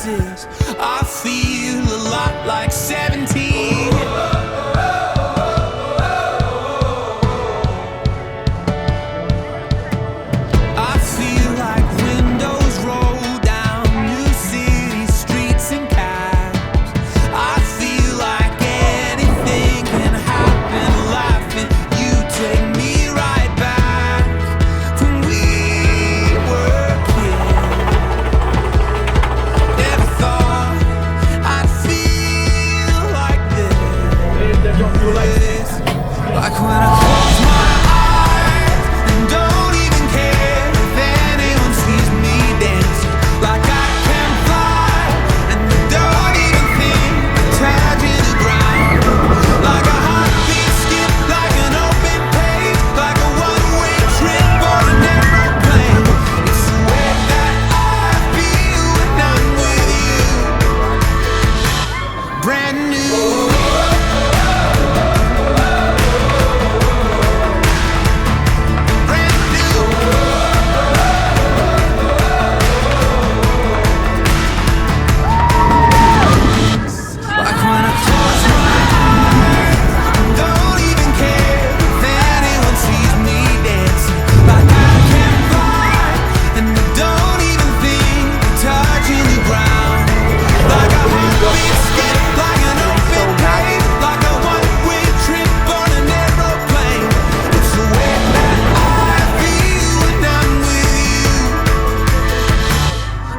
places. I feel a lot like 17. I feel like windows roll down new city streets and cabs. I feel like anything can happen, laughing. You take me right back when we were kids. Never thought I'd feel like this. Like when I close my eyes and don't even care if anyone sees me dancing. Like I can fly and don't even think of touching the ground. Like a heartbeat skip, like an open page, like a one-way trip on an aeroplane. It's the way that I feel when I'm with you. Brand new.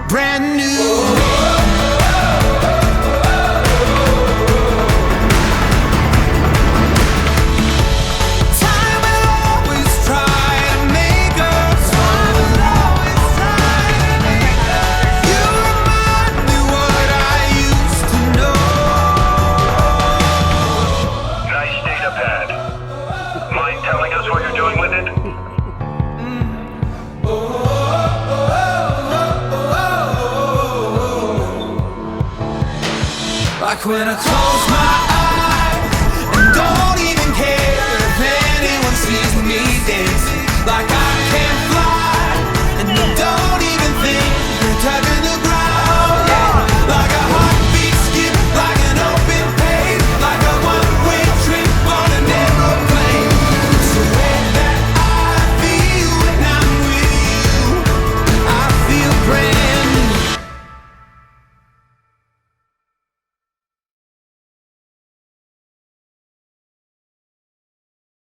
Brand new. Time will always try to make us. Time will always try to make us. You remind me what I used to know. Nice data pad. Mind telling us what you're doing with it? Like when I close my